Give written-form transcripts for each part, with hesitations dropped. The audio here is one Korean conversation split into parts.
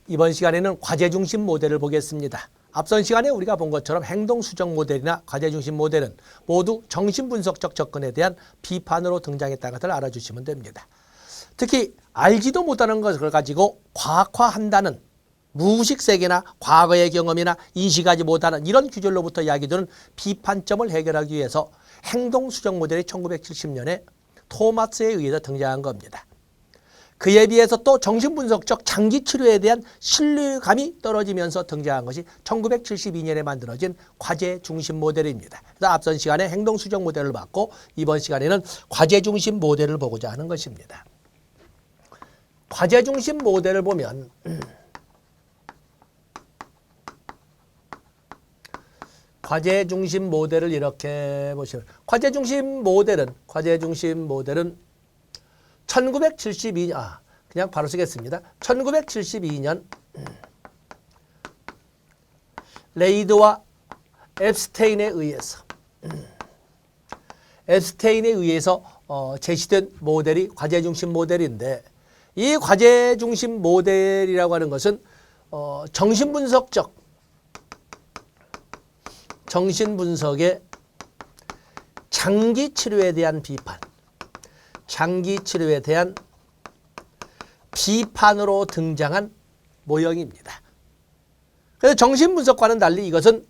이번 시간에는 과제 중심 모델을 보겠습니다. 앞선 시간에 우리가 본 것처럼 행동 수정 모델이나 과제 중심 모델은 모두 정신분석적 접근에 대한 비판으로 등장했다는 것을 알아주시면 됩니다. 특히 알지도 못하는 것을 가지고 과학화한다는 무의식 세계나 과거의 경험이나 인식하지 못하는 이런 규절로부터 이야기되는 비판점을 해결하기 위해서 행동 수정 모델이 1970년에 토마스에 의해서 등장한 겁니다. 그에 비해서 또 정신분석적 장기 치료에 대한 신뢰감이 떨어지면서 등장한 것이 1972년에 만들어진 과제 중심 모델입니다. 그래서 앞선 시간에 행동 수정 모델을 봤고 이번 시간에는 과제 중심 모델을 보고자 하는 것입니다. 과제 중심 모델을 보면 과제 중심 모델을 이렇게 보시면 과제 중심 모델은 1972년 그냥 바로 쓰겠습니다. 1972년 레이드와 앱스테인에 의해서 제시된 모델이 과제 중심 모델인데 이 과제 중심 모델이라고 하는 것은 정신분석의 장기 치료에 대한 비판으로 등장한 모형입니다. 그래서 정신분석과는 달리 이것은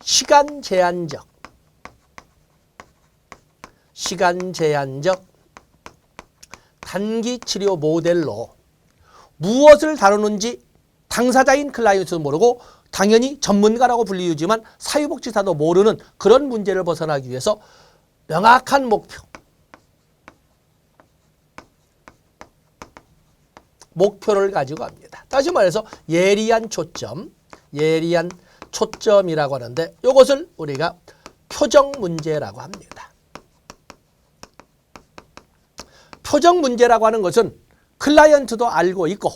시간 제한적 단기 치료 모델로 무엇을 다루는지 당사자인 클라이언트도 모르고 당연히 전문가라고 불리우지만 사회복지사도 모르는 그런 문제를 벗어나기 위해서 명확한 목표를 가지고 합니다. 다시 말해서 예리한 초점이라고 하는데 이것을 우리가 표정 문제라고 합니다. 표정 문제라고 하는 것은 클라이언트도 알고 있고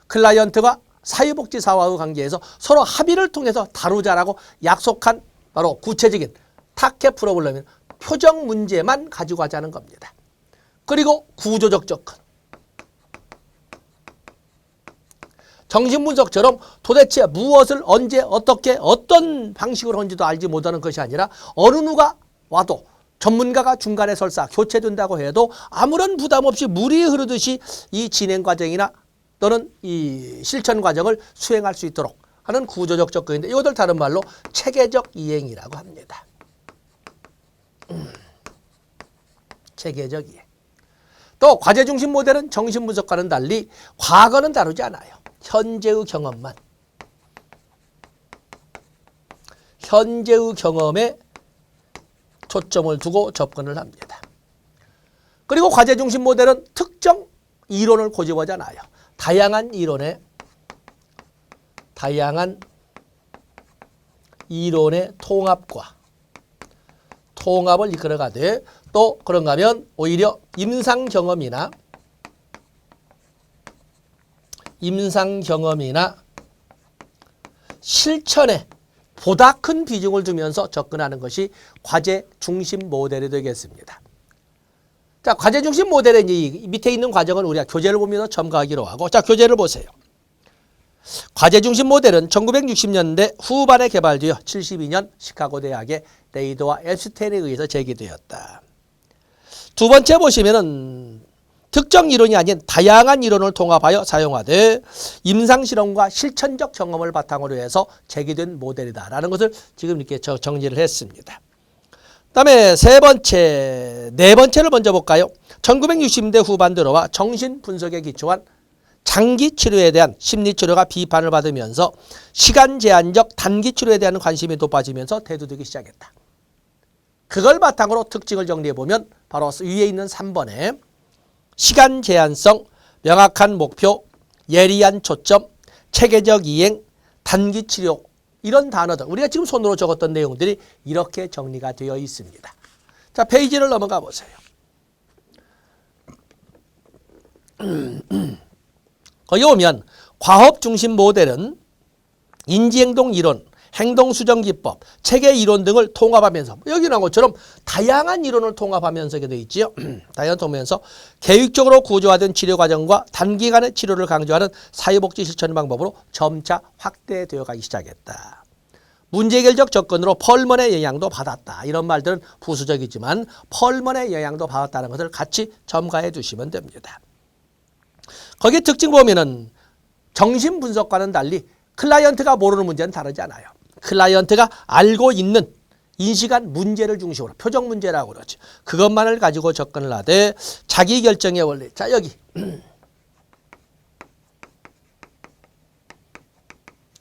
클라이언트가 사회복지사와의 관계에서 서로 합의를 통해서 다루자라고 약속한 바로 구체적인 타켓 프로블럼인 표정 문제만 가지고 하자는 겁니다. 그리고 구조적 접근. 정신분석처럼 도대체 무엇을 언제 어떻게 어떤 방식으로 하는지도 알지 못하는 것이 아니라 어느 누가 와도 전문가가 중간에 설사 교체된다고 해도 아무런 부담 없이 물이 흐르듯이 이 진행 과정이나 또는 이 실천 과정을 수행할 수 있도록 하는 구조적 접근인데 이것을 다른 말로 체계적 이행이라고 합니다. 체계적 이행. 또 과제 중심 모델은 정신분석과는 달리 과거는 다루지 않아요. 현재의 경험에 초점을 두고 접근을 합니다. 그리고 과제 중심 모델은 특정 이론을 고집하지 않아요. 다양한 이론의 통합을 이끌어가되 또 그런가 하면 오히려 임상 경험이나 실천에 보다 큰 비중을 두면서 접근하는 것이 과제 중심 모델이 되겠습니다. 자, 과제 중심 모델의 이 밑에 있는 과정은 우리가 교재를 보면서 첨가하기로 하고, 자, 교재를 보세요. 과제 중심 모델은 1960년대 후반에 개발되어 72년 시카고 대학의 레이드와 앱스테인에 의해서 제기되었다. 두 번째 보시면은 특정 이론이 아닌 다양한 이론을 통합하여 사용하되 임상실험과 실천적 경험을 바탕으로 해서 제기된 모델이다라는 것을 지금 이렇게 정리를 했습니다. 그다음에 네 번째를 먼저 볼까요? 1960년대 후반 들어와 정신분석에 기초한 장기 치료에 대한 심리치료가 비판을 받으면서 시간 제한적 단기 치료에 대한 관심이 높아지면서 대두되기 시작했다. 그걸 바탕으로 특징을 정리해보면 바로 위에 있는 3번에 시간 제한성, 명확한 목표, 예리한 초점, 체계적 이행, 단기 치료 이런 단어들 우리가 지금 손으로 적었던 내용들이 이렇게 정리가 되어 있습니다. 자, 페이지를 넘어가 보세요. 거기 오면 과업 중심 모델은 인지행동 이론, 행동수정기법, 체계 이론 등을 통합하면서 여기 나온 것처럼 다양한 이론을 통합하면서 되어 있지요. 다양한 통합하면서 계획적으로 구조화된 치료 과정과 단기간의 치료를 강조하는 사회복지 실천 방법으로 점차 확대되어 가기 시작했다. 문제해결적 접근으로 펄먼의 영향도 받았다. 이런 말들은 부수적이지만 펄먼의 영향도 받았다는 것을 같이 점가해 두시면 됩니다. 거기에 특징 보면은 정신분석과는 달리 클라이언트가 모르는 문제는 다르지 않아요. 클라이언트가 알고 있는 인식한 문제를 중심으로 표적 문제라고 그러죠. 그것만을 가지고 접근을 하되 자기결정의 원리. 자, 여기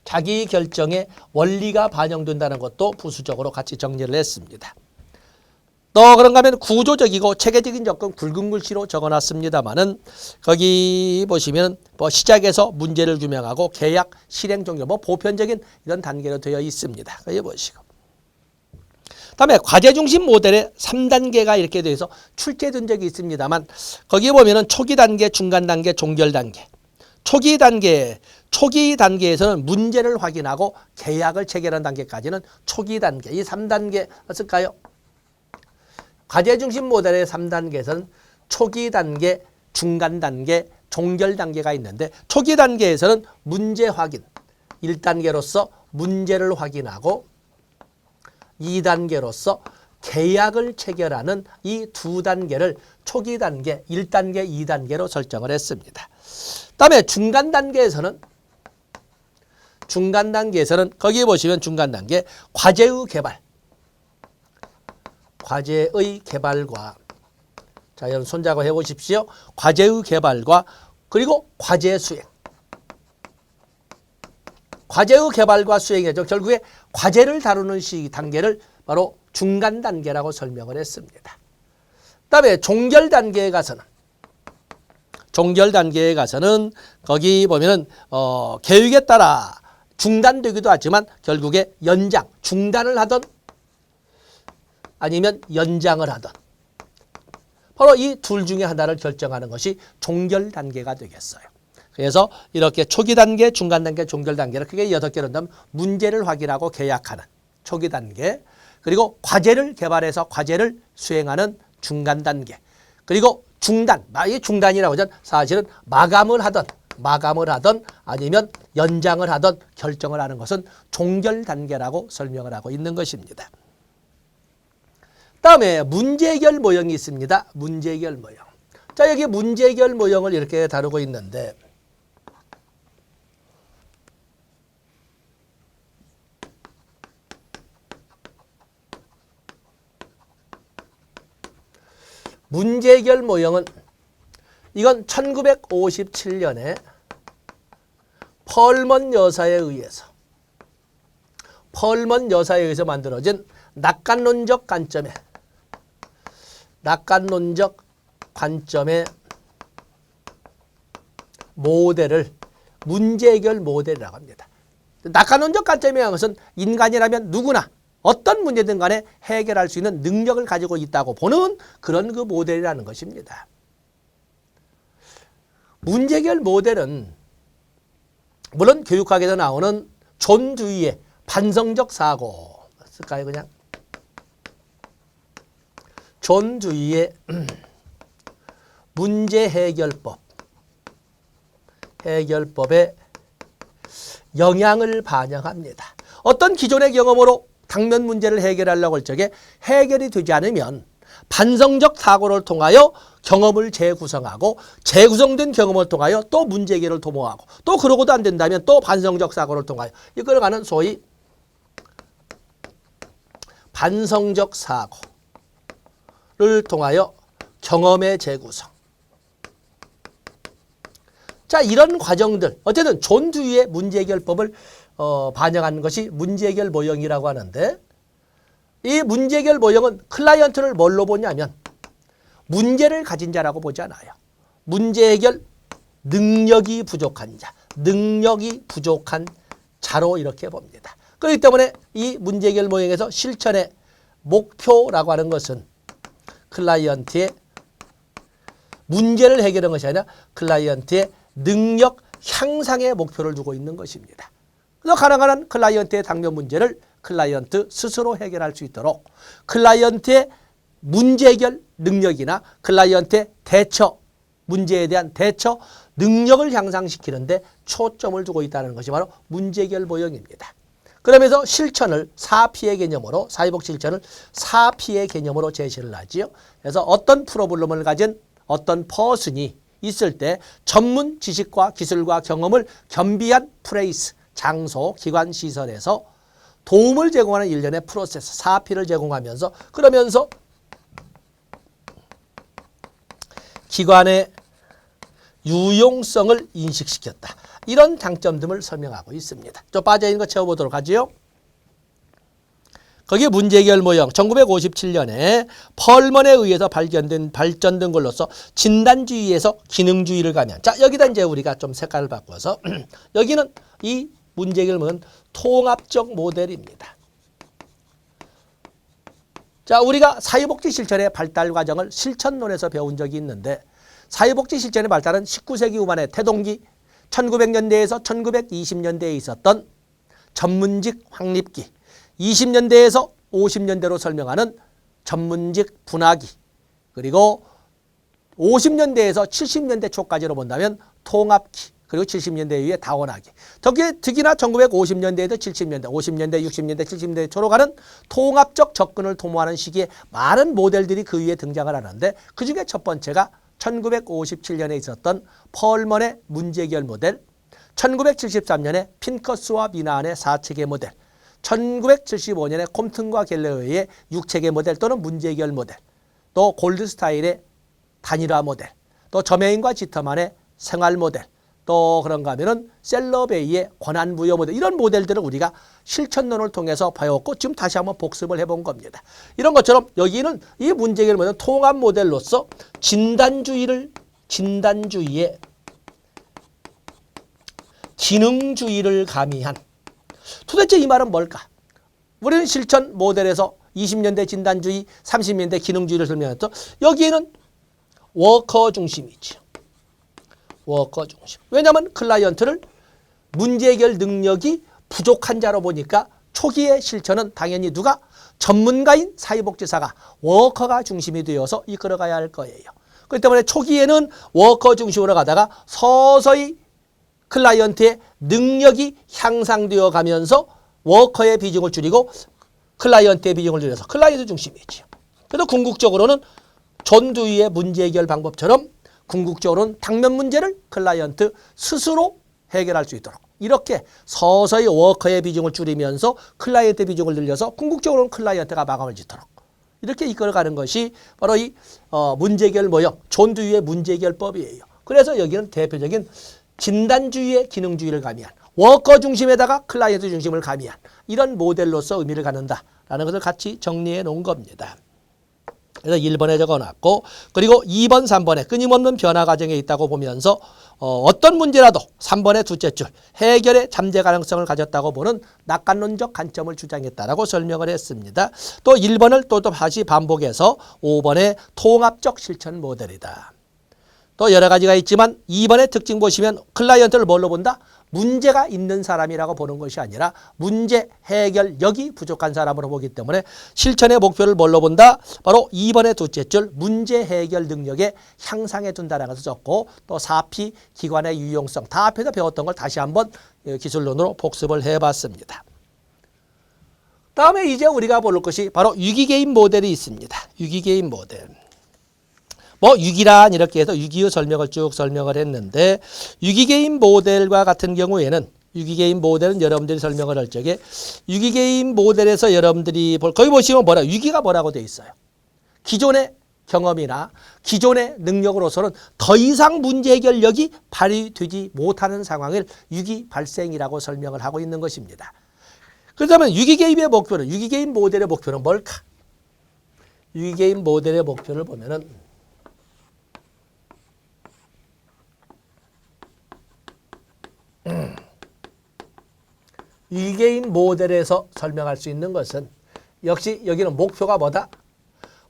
자기결정의 원리가 반영된다는 것도 부수적으로 같이 정리를 했습니다. 또 그런가 하면 구조적이고 체계적인 접근 굵은 글씨로 적어놨습니다만은 거기 보시면 뭐 시작에서 문제를 규명하고 계약, 실행 종료 뭐 보편적인 이런 단계로 되어 있습니다. 여기 보시고. 다음에 과제 중심 모델의 3단계가 이렇게 돼서 출제된 적이 있습니다만 거기 보면은 초기 단계, 중간 단계, 종결 단계. 초기 단계에서는 문제를 확인하고 계약을 체결하는 단계까지는 초기 단계. 이 3단계 쓸까요? 과제 중심 모델의 3단계에서는 초기 단계, 중간 단계, 종결 단계가 있는데 초기 단계에서는 문제 확인. 1단계로서 문제를 확인하고 2단계로서 계약을 체결하는 이 두 단계를 초기 단계, 1단계, 2단계로 설정을 했습니다. 그다음에 중간 단계에서는 거기 보시면 중간 단계 과제의 개발과 자, 여러분 손잡고 해 보십시오. 과제의 개발과 그리고 과제 수행. 과제의 개발과 수행이죠. 결국에 과제를 다루는 단계를 바로 중간 단계라고 설명을 했습니다. 그다음에 종결 단계에 가서는 거기 보면은 계획에 따라 중단되기도 하지만 결국에 중단을 하던 아니면 연장을 하던 바로 이 둘 중에 하나를 결정하는 것이 종결 단계가 되겠어요. 그래서 이렇게 초기 단계, 중간 단계, 종결 단계를 크게 6개로 한다면 문제를 확인하고 계약하는 초기 단계, 그리고 과제를 개발해서 과제를 수행하는 중간 단계, 그리고 이 중단이라고 하면 사실은 마감을 하던 아니면 연장을 하던 결정을 하는 것은 종결 단계라고 설명을 하고 있는 것입니다. 다음에 문제해결 모형이 있습니다. 문제해결 모형. 자, 여기 문제해결 모형을 이렇게 다루고 있는데 문제해결 모형은 이건 1957년에 펄먼 여사에 의해서 만들어진 낙관론적 관점의 모델을 문제해결 모델이라고 합니다. 낙관론적 관점이라는 것은 인간이라면 누구나 어떤 문제든 간에 해결할 수 있는 능력을 가지고 있다고 보는 그런 그 모델이라는 것입니다. 문제해결 모델은 물론 교육학에서 나오는 존 듀이의 반성적 사고 쓸까요? 그냥 존 듀이의 문제 해결법의 영향을 반영합니다. 어떤 기존의 경험으로 당면 문제를 해결하려고 할 적에 해결이 되지 않으면 반성적 사고를 통하여 경험을 재구성하고 재구성된 경험을 통하여 또 문제 해결을 도모하고 또 그러고도 안 된다면 또 반성적 사고를 통하여 이걸 가는 소위 반성적 사고를 통하여 경험의 재구성. 자, 이런 과정들 어쨌든 존 듀이의 문제 해결법을 반영한 것이 문제 해결 모형이라고 하는데 이 문제 해결 모형은 클라이언트를 뭘로 보냐면 문제를 가진 자라고 보지 않아요. 문제 해결 능력이 부족한 자로 이렇게 봅니다. 그렇기 때문에 이 문제 해결 모형에서 실천의 목표라고 하는 것은 클라이언트의 문제를 해결하는 것이 아니라 클라이언트의 능력 향상의 목표를 두고 있는 것입니다. 그래서 가능한 한 클라이언트의 당면 문제를 클라이언트 스스로 해결할 수 있도록 클라이언트의 문제 해결 능력이나 클라이언트의 대처, 문제에 대한 대처 능력을 향상시키는데 초점을 두고 있다는 것이 바로 문제 해결 모형입니다. 그러면서 실천을 4P의 개념으로, 사회복 실천을 4P의 개념으로 제시를 하지요. 그래서 어떤 프로블럼을 가진 어떤 퍼슨이 있을 때 전문 지식과 기술과 경험을 겸비한 플레이스, 장소, 기관, 시설에서 도움을 제공하는 일련의 프로세스, 4P를 제공하면서 그러면서 기관의 유용성을 인식시켰다. 이런 장점 등을 설명하고 있습니다. 좀 빠져있는 거 채워보도록 하지요. 거기에 문제 해결 모형 1957년에 펄먼에 의해서 발전된 걸로서 진단주의에서 기능주의를 가면, 자 여기다 이제 우리가 좀 색깔을 바꿔서 여기는 이 문제 해결 모형은 통합적 모델입니다. 자 우리가 사회복지 실천의 발달 과정을 실천론에서 배운 적이 있는데 사회복지 실천의 발달은 19세기 후반의 태동기 1900년대에서 1920년대에 있었던 전문직 확립기, 20년대에서 50년대로 설명하는 전문직 분화기, 그리고 50년대에서 70년대 초까지로 본다면 통합기, 그리고 70년대 이후에 다원화기. 특히나 1950년대에서 70년대, 50년대, 60년대, 70년대 초로 가는 통합적 접근을 도모하는 시기에 많은 모델들이 그 위에 등장을 하는데 그중에 첫 번째가 1957년에 있었던 펄먼의 문제 해결 모델, 1973년에 핀커스와 미나한의 4체계 모델, 1975년에 콤튼과 갤러웨이의 6체계 모델 또는 문제 해결 모델, 또 골드스타일의 단일화 모델, 또 저메인과 지터만의 생활 모델, 또 그런가 하면은 셀러베이의 권한부여 모델, 이런 모델들을 우리가 실천론을 통해서 배웠고 지금 다시 한번 복습을 해본 겁니다. 이런 것처럼 여기는 이 문제 해결 모델은 통합 모델로서 진단주의의 기능주의를 가미한, 도대체 이 말은 뭘까? 우리는 실천 모델에서 20년대 진단주의, 30년대 기능주의를 설명했죠. 여기에는 워커 중심이죠. 워커 중심. 왜냐하면 클라이언트를 문제 해결 능력이 부족한 자로 보니까 초기의 실천은 당연히 누가? 전문가인 사회복지사가 워커가 중심이 되어서 이끌어가야 할 거예요. 그렇기 때문에 초기에는 워커 중심으로 가다가 서서히 클라이언트의 능력이 향상되어 가면서 워커의 비중을 줄이고 클라이언트의 비중을 줄여서 클라이언트 중심이죠. 그래서 궁극적으로는 존 두이의 문제 해결 방법처럼 궁극적으로는 당면 문제를 클라이언트 스스로 해결할 수 있도록 이렇게 서서히 워커의 비중을 줄이면서 클라이언트 비중을 늘려서 궁극적으로는 클라이언트가 마감을 짓도록 이렇게 이끌어가는 것이 바로 이 문제 해결 모형, 존 두이의 문제 해결법이에요. 그래서 여기는 대표적인 진단주의의 기능주의를 가미한 워커 중심에다가 클라이언트 중심을 가미한 이런 모델로서 의미를 갖는다라는 것을 같이 정리해 놓은 겁니다. 그래서 1번에 적어놨고 그리고 2번, 3번에 끊임없는 변화 과정에 있다고 보면서 어떤 문제라도 3번의 둘째 줄 해결의 잠재 가능성을 가졌다고 보는 낙관론적 관점을 주장했다라고 설명을 했습니다. 또 1번을 또 다시 반복해서 5번의 통합적 실천 모델이다. 또 여러 가지가 있지만 2번의 특징 보시면 클라이언트를 뭘로 본다? 문제가 있는 사람이라고 보는 것이 아니라 문제 해결력이 부족한 사람으로 보기 때문에 실천의 목표를 뭘로 본다? 바로 2번의 둘째 줄 문제 해결 능력에 향상해 둔다는 것을 적고 또 4P 기관의 유용성 다 앞에서 배웠던 걸 다시 한번 기술론으로 복습을 해봤습니다. 다음에 이제 우리가 볼 것이 바로 유기개인 모델이 있습니다. 유기개인 모델. 유기란 이렇게 해서 유기의 설명을 쭉 설명을 했는데 유기개인 모델과 같은 경우에는 유기개인 모델은 여러분들이 설명을 할 적에 유기개인 모델에서 여러분들이 거기 보시면 유기가 뭐라고 되어 있어요. 기존의 경험이나 기존의 능력으로서는 더 이상 문제 해결력이 발휘되지 못하는 상황을 유기 발생이라고 설명을 하고 있는 것입니다. 그렇다면 유기개인의 목표는 유기개인 모델의 목표는 뭘까? 유기개인 모델의 목표를 보면은 유기개인 모델에서 설명할 수 있는 것은 역시 여기는 목표가 뭐다?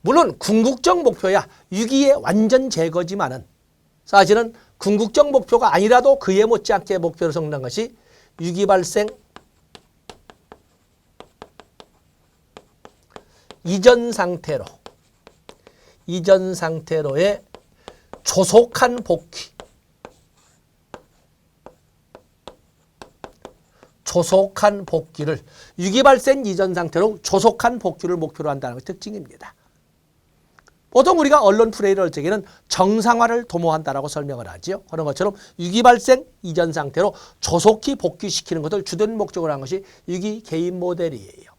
물론 궁극적 목표야 유기의 완전 제거지만은 사실은 궁극적 목표가 아니라도 그에 못지않게 목표로 성난 것이 유기 발생 이전 상태로의 조속한 복귀. 조속한 복귀를 위기 발생 이전 상태로 조속한 복귀를 목표로 한다는 것이 특징입니다. 보통 우리가 언론 플레이를 할 적에는 정상화를 도모한다라고 설명을 하죠. 그런 것처럼 위기 발생 이전 상태로 조속히 복귀시키는 것을 주된 목적으로 한 것이 위기 개입 모델이에요.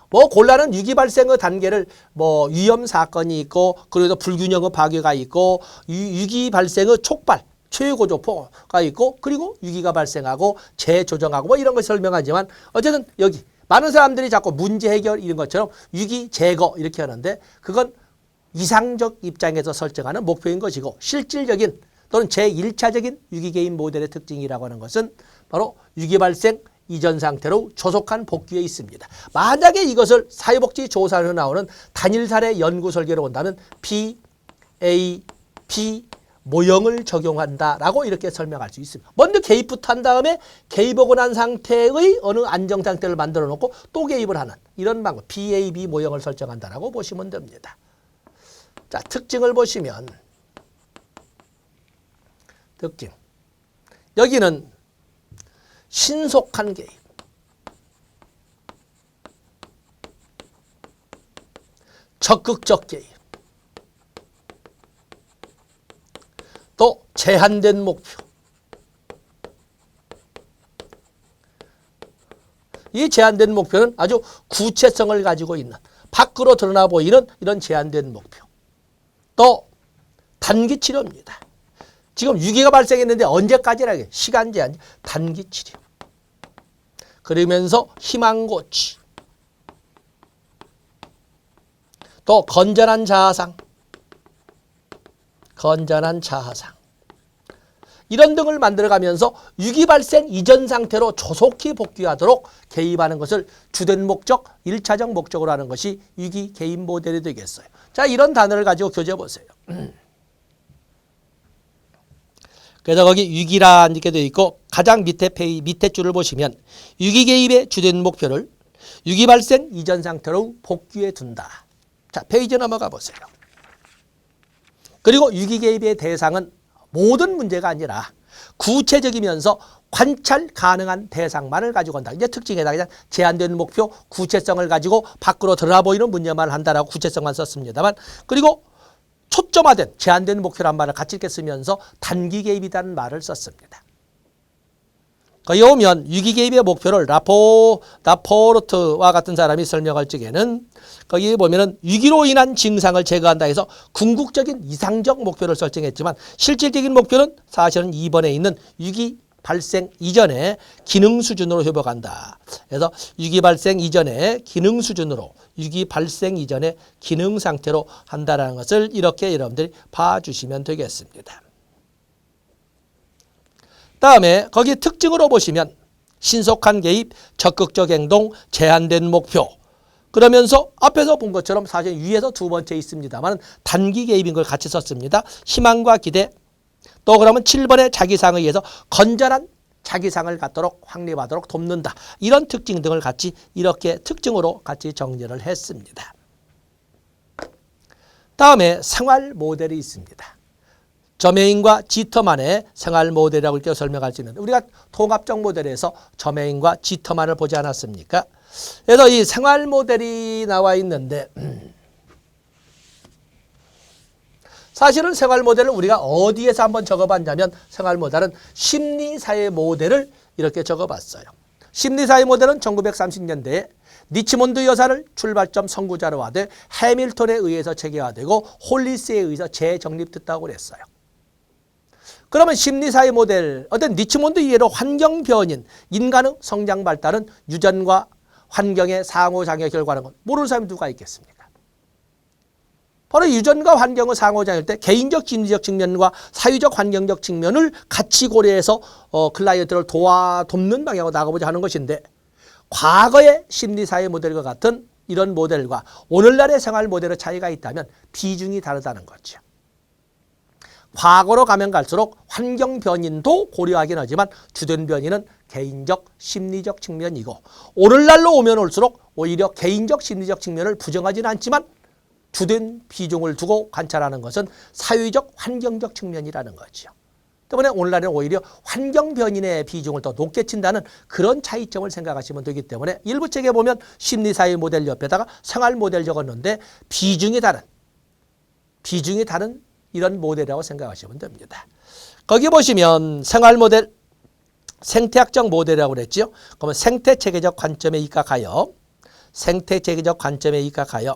뭐 곤란한 위기 발생의 단계를 뭐 위험 사건이 있고 그래도 불균형의 파괴가 있고 위기 발생의 촉발 최고조포가 있고 그리고 위기가 발생하고 재조정하고 뭐 이런 걸 설명하지만 어쨌든 여기 많은 사람들이 자꾸 문제 해결 이런 것처럼 위기 제거 이렇게 하는데 그건 이상적 입장에서 설정하는 목표인 것이고 실질적인 또는 제1차적인 위기 개입 모델의 특징이라고 하는 것은 바로 위기 발생 이전 상태로 조속한 복귀에 있습니다. 만약에 이것을 사회복지조사로 나오는 단일 사례 연구 설계로 본다면 BAP 모형을 적용한다라고 이렇게 설명할 수 있습니다. 먼저 개입부터 한 다음에 개입하고 난 상태의 어느 안정 상태를 만들어 놓고 또 개입을 하는 이런 방법 BAB 모형을 설정한다라고 보시면 됩니다. 자, 특징을 보시면 특징 여기는 신속한 개입 적극적 개입 또 제한된 목표 이 제한된 목표는 아주 구체성을 가지고 있는 밖으로 드러나 보이는 이런 제한된 목표 또 단기 치료입니다. 지금 위기가 발생했는데 언제까지라고 시간 제한 단기 치료 그러면서 희망 고치 또 건전한 자아상 이런 등을 만들어가면서 위기 발생 이전 상태로 조속히 복귀하도록 개입하는 것을 주된 목적, 1차적 목적으로 하는 것이 위기 개입 모델이 되겠어요. 자, 이런 단어를 가지고 교재 보세요. 그래서 거기 위기란 이렇게 되어 있고 가장 밑에 줄을 보시면 위기 개입의 주된 목표를 위기 발생 이전 상태로 복귀해 둔다. 자, 페이지 넘어가 보세요. 그리고 위기 개입의 대상은 모든 문제가 아니라 구체적이면서 관찰 가능한 대상만을 가지고 온다. 이제 특징에다 그냥 제한된 목표, 구체성을 가지고 밖으로 드러나 보이는 문제만 한다라고 구체성만 썼습니다만 그리고 초점화된 제한된 목표란 말을 같이 이렇게 쓰면서 단기 개입이라는 말을 썼습니다. 거기 오면 위기 개입의 목표를 라포르트와 같은 사람이 설명할 적에는 거기 보면은 위기로 인한 증상을 제거한다 해서 궁극적인 이상적 목표를 설정했지만 실질적인 목표는 사실은 2번에 있는 위기 발생 이전에 기능 수준으로 회복한다. 그래서 위기 발생 이전에 기능 수준으로 위기 발생 이전에 기능 상태로 한다는 것을 이렇게 여러분들이 봐주시면 되겠습니다. 다음에 거기 특징으로 보시면 신속한 개입, 적극적 행동, 제한된 목표 그러면서 앞에서 본 것처럼 사실 위에서 두 번째 있습니다만 단기 개입인 걸 같이 썼습니다. 희망과 기대 또 그러면 7번의 자기상에 의해서 건전한 자기상을 갖도록 확립하도록 돕는다. 이런 특징 등을 같이 이렇게 특징으로 같이 정리를 했습니다. 다음에 생활 모델이 있습니다. 저메인과 지터만의 생활 모델이라고 이렇게 설명할 수 있는데 우리가 통합적 모델에서 저메인과 지터만을 보지 않았습니까? 그래서 이 생활 모델이 나와 있는데 사실은 생활 모델을 우리가 어디에서 한번 적어봤냐면 생활 모델은 심리사회 모델을 이렇게 적어봤어요. 심리사회 모델은 1930년대에 리치몬드 여사를 출발점 선구자로 하되 해밀턴에 의해서 체계화되고 홀리스에 의해서 재정립됐다고 그랬어요. 그러면 심리사회 모델, 어떤 리치몬드 이해로 환경 변인, 인간의 성장 발달은 유전과 환경의 상호작용의 결과라는 건 모르는 사람이 누가 있겠습니까? 바로 유전과 환경의 상호작용일 때 개인적 심리적 측면과 사회적 환경적 측면을 같이 고려해서 클라이언트를 돕는 방향으로 나가보자 하는 것인데 과거의 심리사회 모델과 같은 이런 모델과 오늘날의 생활 모델의 차이가 있다면 비중이 다르다는 거죠. 과거로 가면 갈수록 환경 변인도 고려하긴 하지만 주된 변인은 개인적 심리적 측면이고 오늘날로 오면 올수록 오히려 개인적 심리적 측면을 부정하지는 않지만 주된 비중을 두고 관찰하는 것은 사회적 환경적 측면이라는 거죠. 때문에 오늘날에는 오히려 환경 변인의 비중을 더 높게 친다는 그런 차이점을 생각하시면 되기 때문에 일부 책에 보면 심리사회 모델 옆에다가 생활 모델 적었는데 비중이 다른 이런 모델이라고 생각하시면 됩니다. 거기 보시면 생활 모델, 생태학적 모델이라고 그랬죠. 그러면 생태체계적 관점에 입각하여 생태체계적 관점에 입각하여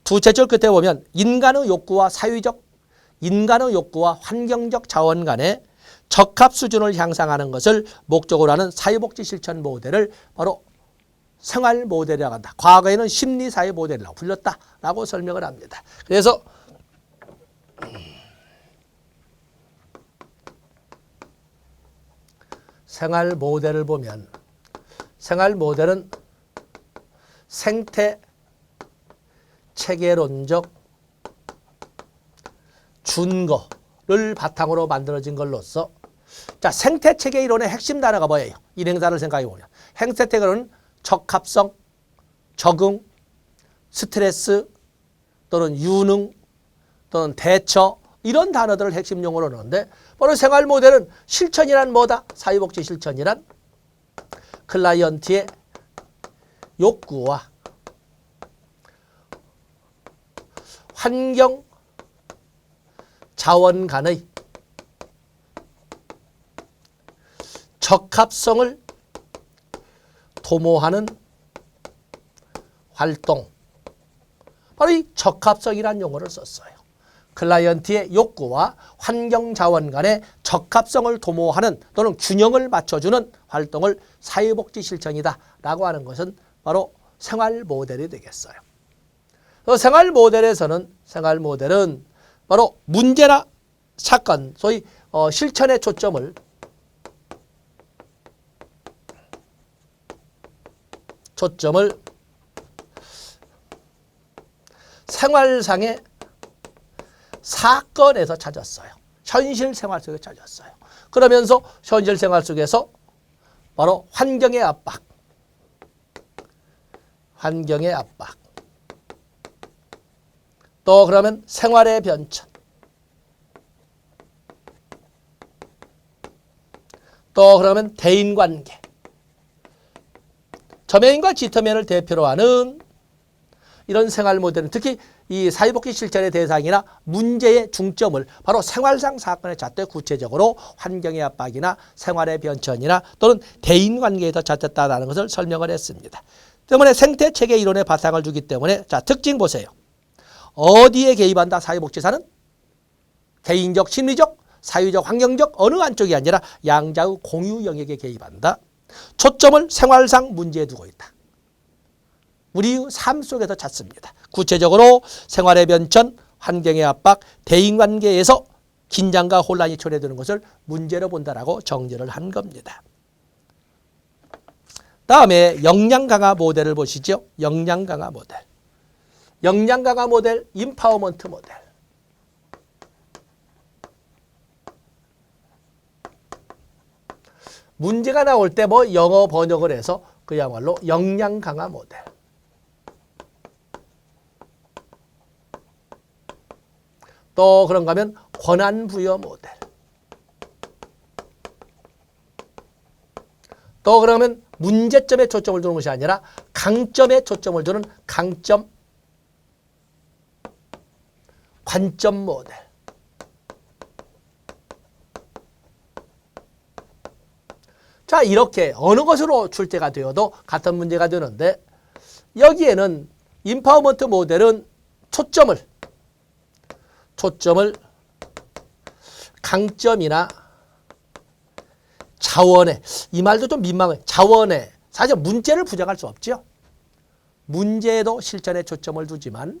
두 줄 끝에 보면 인간의 욕구와 환경적 자원 간의 적합 수준을 향상하는 것을 목적으로 하는 사회복지 실천 모델을 바로 생활 모델이라고 한다. 과거에는 심리사회 모델이라고 불렸다라고 설명을 합니다. 그래서 생활 모델을 보면 생활 모델은 생태 체계론적 준거를 바탕으로 만들어진 걸로써 자, 생태체계 이론의 핵심 단어가 뭐예요? 일행사를 생각해 보면 생태체계론은 적합성, 적응, 스트레스 또는 유능 또는 대처 이런 단어들을 핵심 용어로 넣는데 바로 생활 모델은 실천이란 뭐다? 사회복지 실천이란 클라이언트의 욕구와 환경 자원 간의 적합성을 도모하는 활동. 바로 이 적합성이라는 용어를 썼어요. 클라이언트의 욕구와 환경 자원 간의 적합성을 도모하는 또는 균형을 맞춰주는 활동을 사회복지 실천이다라고 하는 것은 바로 생활 모델이 되겠어요. 생활 모델은 바로 문제나 사건, 소위 실천의 초점을 생활상의 사건에서 찾았어요. 현실 생활 속에 찾았어요. 그러면서 현실 생활 속에서 바로 환경의 압박, 또 그러면 생활의 변천, 또 그러면 대인관계, 저면과 지터면을 대표로 하는 이런 생활 모델은 특히 이 사회복지 실천의 대상이나 문제의 중점을 바로 생활상 사건에 잣대 구체적으로 환경의 압박이나 생활의 변천이나 또는 대인관계에서 잣댔다는 것을 설명을 했습니다. 때문에 생태체계 이론의 바탕을 주기 때문에 자 특징 보세요. 어디에 개입한다? 사회복지사는 개인적, 심리적, 사회적, 환경적 어느 한쪽이 아니라 양자의 공유 영역에 개입한다. 초점을 생활상 문제에 두고 있다. 우리 삶 속에서 찾습니다. 구체적으로 생활의 변천, 환경의 압박, 대인관계에서 긴장과 혼란이 초래되는 것을 문제로 본다라고 정리를 한 겁니다. 다음에 역량 강화 모델을 보시죠. 역량 강화 모델. 역량 강화 모델, 임파워먼트 모델. 문제가 나올 때 뭐 영어 번역을 해서 그야말로 역량 강화 모델. 또 그런가 하면 권한 부여 모델. 또 그러면 문제점에 초점을 두는 것이 아니라 강점에 초점을 두는 강점 관점 모델. 자, 이렇게 어느 것으로 출제가 되어도 같은 문제가 되는데 여기에는 임파워먼트 모델은 초점을 강점이나 자원에, 이 말도 좀 민망해. 자원에, 사실 문제를 부정할 수 없죠. 문제에도 실천에 초점을 두지만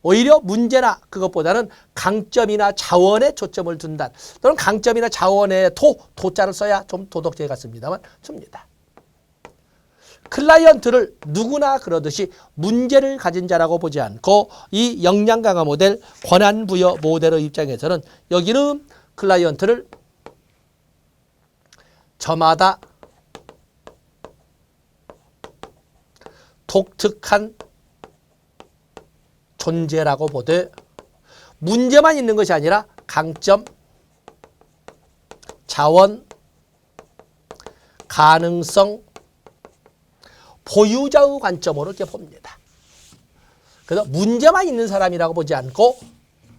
오히려 문제나 그것보다는 강점이나 자원에 초점을 둔다. 또는 강점이나 자원에 도자를 써야 좀 도덕질 같습니다만 줍니다. 클라이언트를 누구나 그러듯이 문제를 가진 자라고 보지 않고 이 역량 강화 모델, 권한 부여 모델의 입장에서는 여기는 클라이언트를 저마다 독특한 존재라고 보되 문제만 있는 것이 아니라 강점, 자원, 가능성, 보유자의 관점으로 이렇게 봅니다. 그래서 문제만 있는 사람이라고 보지 않고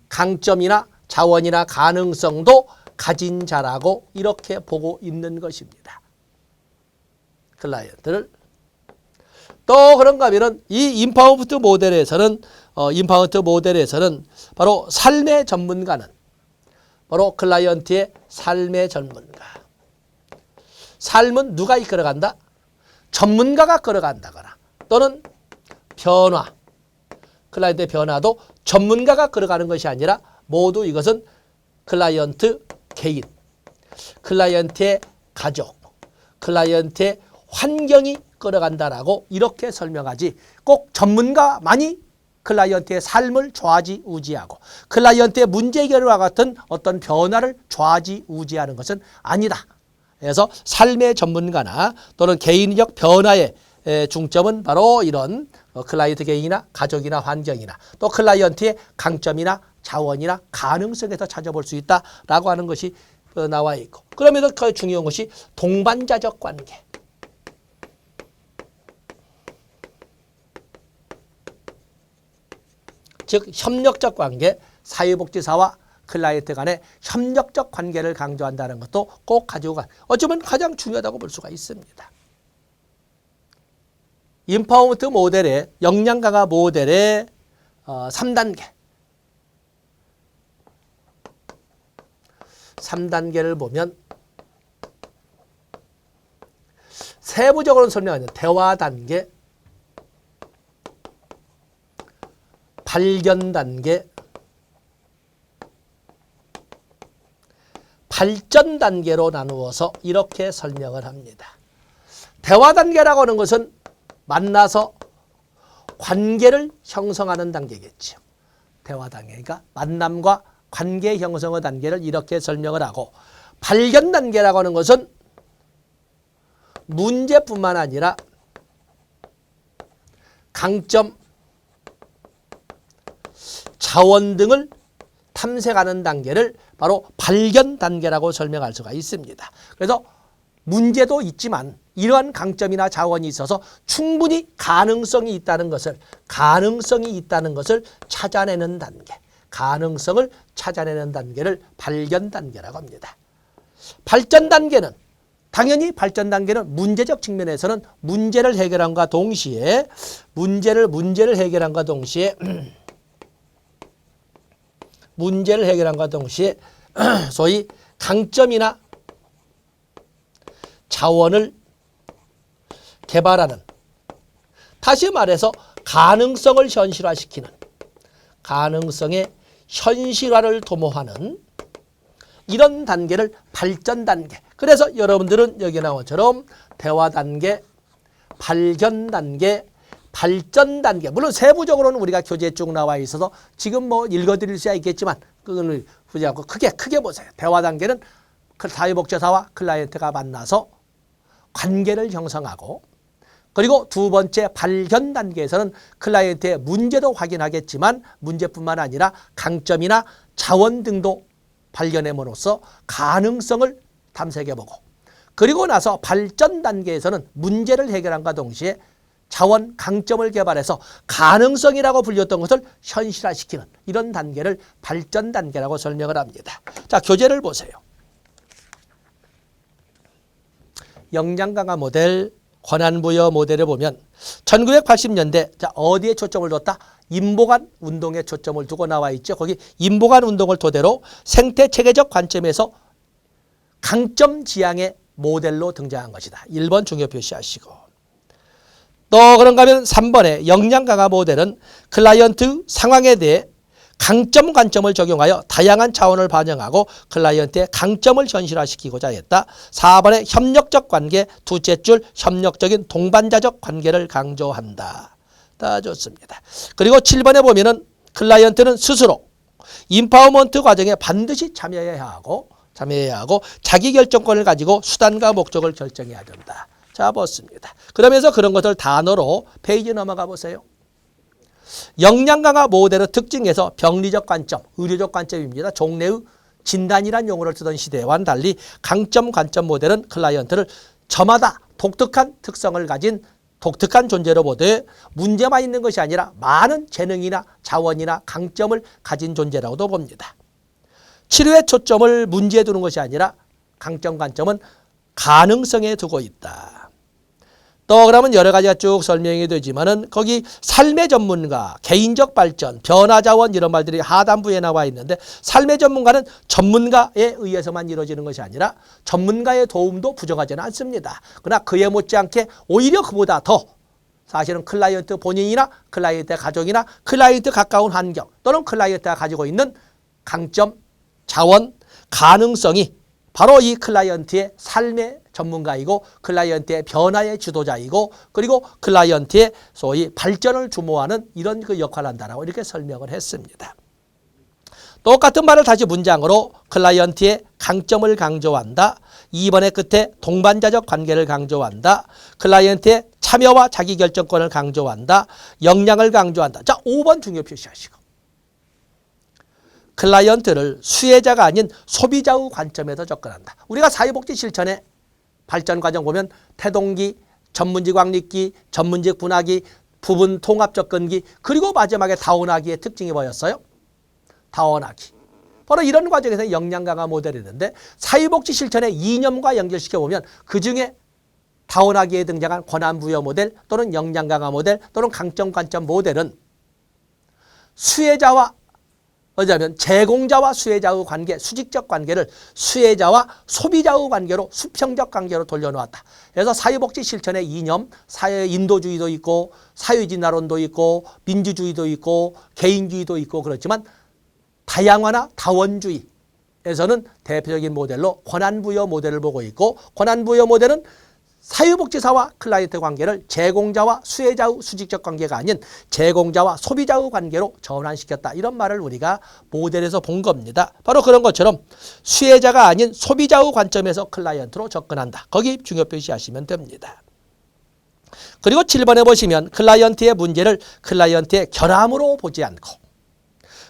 강점이나 자원이나 가능성도 가진 자라고 이렇게 보고 있는 것입니다. 클라이언트를. 또 그런가 하면은 이 임파워먼트 모델에서는 바로 삶의 전문가는 바로 클라이언트의 삶의 전문가. 삶은 누가 이끌어간다? 전문가가 끌어간다거나 또는 변화, 클라이언트의 변화도 전문가가 끌어가는 것이 아니라 모두 이것은 클라이언트 개인, 클라이언트의 가족, 클라이언트의 환경이 끌어간다라고 이렇게 설명하지 꼭 전문가만이 클라이언트의 삶을 좌지우지하고 클라이언트의 문제 해결과 같은 어떤 변화를 좌지우지하는 것은 아니다. 그래서 삶의 전문가나 또는 개인적 변화의 중점은 바로 이런 클라이언트 개인이나 가족이나 환경이나 또 클라이언트의 강점이나 자원이나 가능성에서 찾아볼 수 있다라고 하는 것이 나와 있고 그러면서 더 중요한 것이 동반자적 관계. 즉 협력적 관계, 사회복지사와 클라이언트 간의 협력적 관계를 강조한다는 것도 꼭 가지고 가. 어쩌면 가장 중요하다고 볼 수가 있습니다. 임파워먼트 모델의 역량 강화 모델의 3단계. 3단계를 보면 세부적으로 설명하는 대화 단계, 발견 단계, 발전 단계로 나누어서 이렇게 설명을 합니다. 대화 단계라고 하는 것은 만나서 관계를 형성하는 단계겠죠. 대화 단계가 만남과 관계 형성의 단계를 이렇게 설명을 하고 발견 단계라고 하는 것은 문제뿐만 아니라 강점, 자원 등을 탐색하는 단계를 바로 발견 단계라고 설명할 수가 있습니다. 그래서 문제도 있지만 이러한 강점이나 자원이 있어서 충분히 가능성이 있다는 것을 찾아내는 단계, 가능성을 찾아내는 단계를 발견 단계라고 합니다. 발전 단계는 당연히 발전 단계는 문제적 측면에서는 문제를 해결함과 동시에 문제를 해결함과 동시에 소위 강점이나 자원을 개발하는, 다시 말해서 가능성을 현실화시키는, 가능성의 현실화를 도모하는 이런 단계를 발전 단계. 그래서 여러분들은 여기 나온 것처럼 대화 단계, 발견 단계, 발전 단계. 물론 세부적으로는 우리가 교재에 쭉 나와 있어서 지금 뭐 읽어드릴 수야 있겠지만 그거는 보지 않고 크게 보세요. 대화 단계는 사회복지사와 클라이언트가 만나서 관계를 형성하고, 그리고 두 번째 발견 단계에서는 클라이언트의 문제도 확인하겠지만 문제뿐만 아니라 강점이나 자원 등도 발견함으로써 가능성을 탐색해보고, 그리고 나서 발전 단계에서는 문제를 해결함과 동시에 자원, 강점을 개발해서 가능성이라고 불렸던 것을 현실화시키는 이런 단계를 발전 단계라고 설명을 합니다. 자, 교재를 보세요. 역량 강화 모델, 권한부여 모델을 보면 1980년대 자 어디에 초점을 뒀다? 인보관 운동에 초점을 두고 나와 있죠. 거기 인보관 운동을 토대로 생태체계적 관점에서 강점 지향의 모델로 등장한 것이다. 1번 중요 표시하시고, 또 그런가 하면 3번의 역량 강화 모델은 클라이언트 상황에 대해 강점 관점을 적용하여 다양한 차원을 반영하고 클라이언트의 강점을 현실화시키고자 했다. 4번에 협력적 관계, 둘째 줄 협력적인 동반자적 관계를 강조한다. 다 좋습니다. 그리고 7번에 보면은 클라이언트는 스스로 인파워먼트 과정에 반드시 참여해야 하고 자기 결정권을 가지고 수단과 목적을 결정해야 된다. 자, 보습니다. 그러면서 그런 것을 단어로 페이지 넘어가 보세요. 역량 강화 모델의 특징에서 병리적 관점, 의료적 관점입니다. 종래의 진단이란 용어를 쓰던 시대와는 달리 강점 관점 모델은 클라이언트를 저마다 독특한 특성을 가진 독특한 존재로 보되 문제만 있는 것이 아니라 많은 재능이나 자원이나 강점을 가진 존재라고도 봅니다. 치료의 초점을 문제에 두는 것이 아니라 강점 관점은 가능성에 두고 있다. 또 그러면 여러 가지가 쭉 설명이 되지만은 거기 삶의 전문가, 개인적 발전, 변화 자원 이런 말들이 하단부에 나와 있는데 삶의 전문가는 전문가에 의해서만 이루어지는 것이 아니라 전문가의 도움도 부정하지는 않습니다. 그러나 그에 못지않게 오히려 그보다 더 사실은 클라이언트 본인이나 클라이언트 가족이나 클라이언트 가까운 환경 또는 클라이언트가 가지고 있는 강점, 자원, 가능성이 바로 이 클라이언트의 삶의 전문가이고 클라이언트의 변화의 주도자이고 그리고 클라이언트의 소위 발전을 주모하는 이런 그 역할을 한다라고 이렇게 설명을 했습니다. 똑같은 말을 다시 문장으로 클라이언트의 강점을 강조한다. 2번의 끝에 동반자적 관계를 강조한다. 클라이언트의 참여와 자기결정권을 강조한다. 역량을 강조한다. 자, 5번 중요 표시하시고. 클라이언트를 수혜자가 아닌 소비자의 관점에서 접근한다. 우리가 사회복지 실천의 발전 과정 보면 태동기, 전문직 왕립기, 전문직 분화기, 부분 통합 접근기 그리고 마지막에 다원화기의 특징이 뭐였어요? 다원화기. 바로 이런 과정에서 역량 강화 모델이 있는데 사회복지 실천의 이념과 연결시켜보면 그중에 다원화기에 등장한 권한부여 모델 또는 역량 강화 모델 또는 강점 관점 모델은 수혜자와 어쩌면 제공자와 수혜자의 관계, 수직적 관계를 수혜자와 소비자의 관계로 수평적 관계로 돌려놓았다. 그래서 사회복지 실천의 이념, 사회 인도주의도 있고 사회진화론도 있고 민주주의도 있고 개인주의도 있고 그렇지만 다양화나 다원주의에서는 대표적인 모델로 권한부여 모델을 보고 있고 권한부여 모델은 사회복지사와 클라이언트 관계를 제공자와 수혜자의 수직적 관계가 아닌 제공자와 소비자의 관계로 전환시켰다. 이런 말을 우리가 모델에서 본 겁니다. 바로 그런 것처럼 수혜자가 아닌 소비자의 관점에서 클라이언트로 접근한다. 거기 중요 표시하시면 됩니다. 그리고 7번에 보시면 클라이언트의 문제를 클라이언트의 결함으로 보지 않고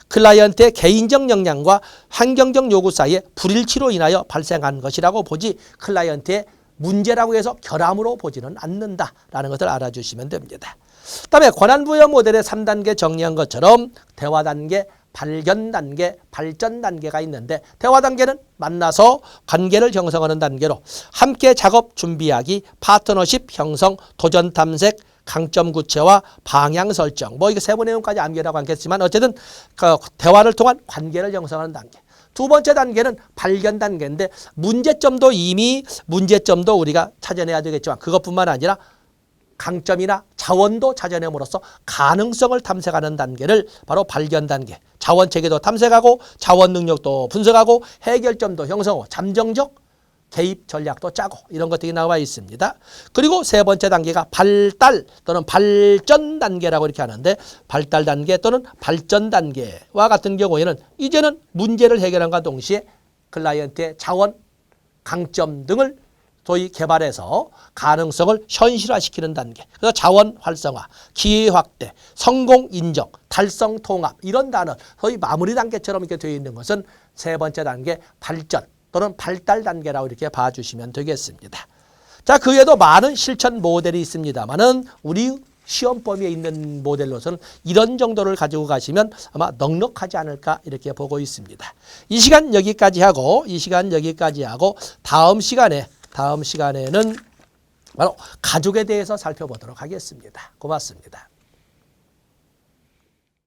클라이언트의 개인적 역량과 환경적 요구 사이에 불일치로 인하여 발생한 것이라고 보지 클라이언트의 문제라고 해서 결함으로 보지는 않는다라는 것을 알아주시면 됩니다. 그다음에 권한부여 모델의 3단계 정리한 것처럼 대화 단계, 발견 단계, 발전 단계가 있는데 대화 단계는 만나서 관계를 형성하는 단계로 함께 작업 준비하기, 파트너십 형성, 도전 탐색, 강점 구체화, 방향 설정 뭐 이게 세부 내용까지 암기하라고 않겠지만 어쨌든 그 대화를 통한 관계를 형성하는 단계. 두 번째 단계는 발견 단계인데 문제점도 우리가 찾아내야 되겠지만 그것뿐만 아니라 강점이나 자원도 찾아냄으로써 가능성을 탐색하는 단계를 바로 발견 단계. 자원 체계도 탐색하고 자원 능력도 분석하고 해결점도 형성하고 잠정적 개입 전략도 짜고 이런 것들이 나와 있습니다. 그리고 세 번째 단계가 발달 또는 발전 단계라고 이렇게 하는데 발달 단계 또는 발전 단계와 같은 경우에는 이제는 문제를 해결함과 동시에 클라이언트의 자원, 강점 등을 소위 개발해서 가능성을 현실화시키는 단계. 그래서 자원 활성화, 기회 확대, 성공 인정, 달성 통합 이런 단어 소위 마무리 단계처럼 이렇게 되어 있는 것은 세 번째 단계 발전 또는 발달 단계라고 이렇게 봐주시면 되겠습니다. 자, 그 외에도 많은 실천 모델이 있습니다만은 우리 시험 범위에 있는 모델로서는 이런 정도를 가지고 가시면 아마 넉넉하지 않을까 이렇게 보고 있습니다. 이 시간 여기까지 하고 다음 시간에는 바로 가족에 대해서 살펴보도록 하겠습니다. 고맙습니다.